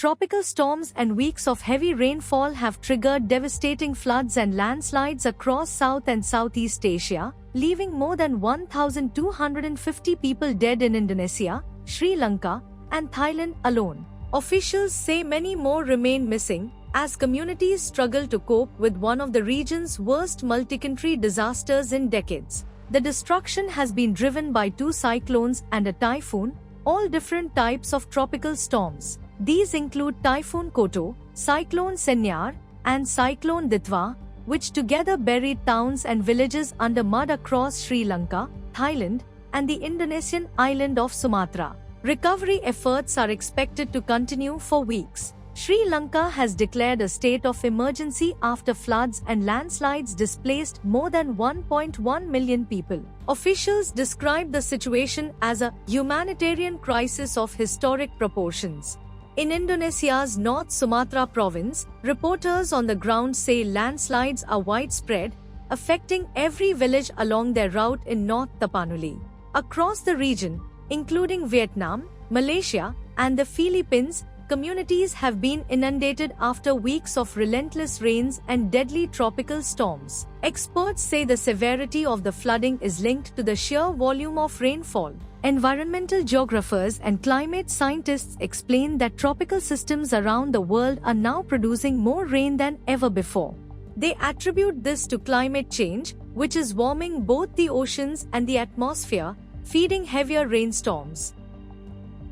Tropical storms and weeks of heavy rainfall have triggered devastating floods and landslides across South and Southeast Asia, leaving more than 1,250 people dead in Indonesia, Sri Lanka, and Thailand alone. Officials say many more remain missing, as communities struggle to cope with one of the region's worst multi-country disasters in decades. The destruction has been driven by 2 cyclones and a typhoon, all different types of tropical storms. These include Typhoon Koto, Cyclone Senyar, and Cyclone Ditwa, which together buried towns and villages under mud across Sri Lanka, Thailand, and the Indonesian island of Sumatra. Recovery efforts are expected to continue for weeks. Sri Lanka has declared a state of emergency after floods and landslides displaced more than 1.1 million people. Officials describe the situation as a humanitarian crisis of historic proportions. In Indonesia's North Sumatra province, reporters on the ground say landslides are widespread, affecting every village along their route in North Tapanuli. Across the region, including Vietnam, Malaysia, and the Philippines, communities have been inundated after weeks of relentless rains and deadly tropical storms. Experts say the severity of the flooding is linked to the sheer volume of rainfall. Environmental geographers and climate scientists explain that tropical systems around the world are now producing more rain than ever before. They attribute this to climate change, which is warming both the oceans and the atmosphere, feeding heavier rainstorms.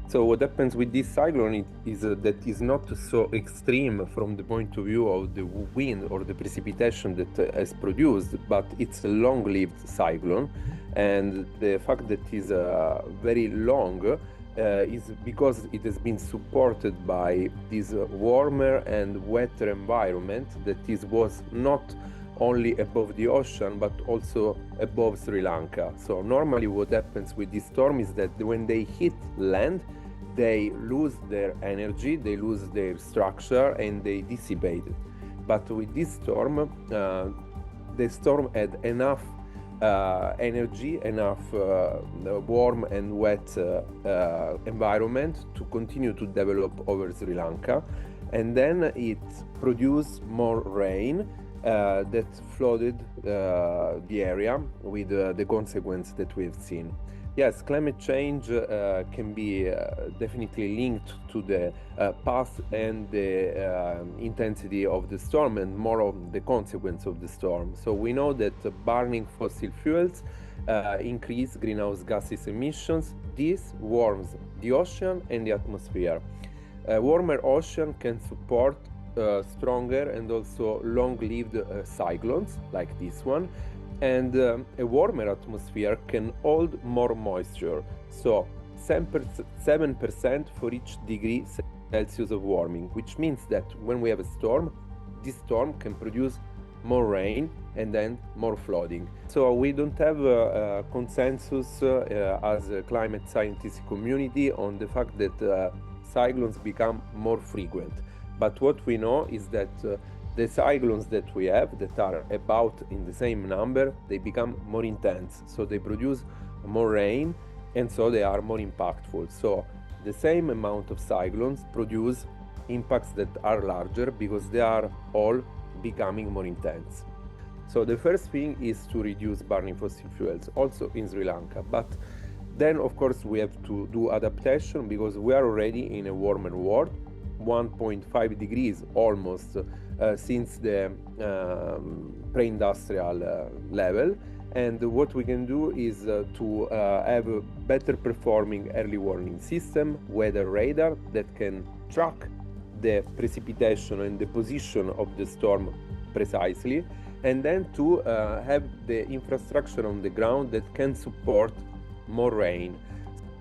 So what happens with this cyclone is that it's not so extreme from the point of view of the wind or the precipitation that has produced, but it's a long-lived cyclone, and the fact that it's very long is because it has been supported by this warmer and wetter environment that was not only above the ocean but also above Sri Lanka. So normally what happens with this storm is that when they hit land, they lose their energy, they lose their structure, and they dissipate it. But with this storm, the storm had enough energy, enough warm and wet environment to continue to develop over Sri Lanka, and then it produced more rain that flooded the area with the consequence that we have seen. Yes, climate change can be definitely linked to the path and the intensity of the storm, and more of the consequence of the storm. So we know that burning fossil fuels increase greenhouse gases emissions. This warms the ocean and the atmosphere. A warmer ocean can support stronger and also long-lived cyclones like this one, and a warmer atmosphere can hold more moisture, so 7% for each degree Celsius of warming, which means that when we have a storm, this storm can produce more rain and then more flooding. So we don't have a consensus as a climate scientist community on the fact that cyclones become more frequent. But what we know is that the cyclones that we have, that are about in the same number, they become more intense. So they produce more rain, and so they are more impactful. So the same amount of cyclones produce impacts that are larger because they are all becoming more intense. So the first thing is to reduce burning fossil fuels, also in Sri Lanka. But then, of course, we have to do adaptation because we are already in a warmer world, 1.5 degrees almost since the pre-industrial level. And what we can do is to have a better performing early warning system, weather radar that can track the precipitation and the position of the storm precisely, and then to have the infrastructure on the ground that can support more rain.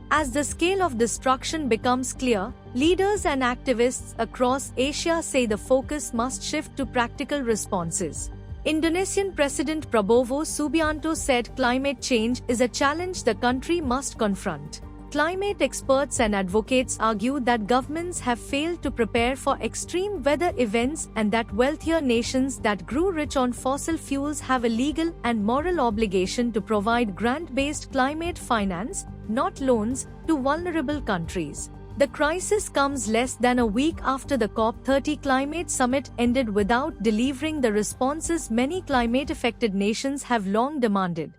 As the scale of destruction becomes clear, leaders and activists across Asia say the focus must shift to practical responses. Indonesian President Prabowo Subianto said climate change is a challenge the country must confront. Climate experts and advocates argue that governments have failed to prepare for extreme weather events and that wealthier nations that grew rich on fossil fuels have a legal and moral obligation to provide grant-based climate finance, not loans, to vulnerable countries. The crisis comes less than a week after the COP30 climate summit ended without delivering the responses many climate-affected nations have long demanded.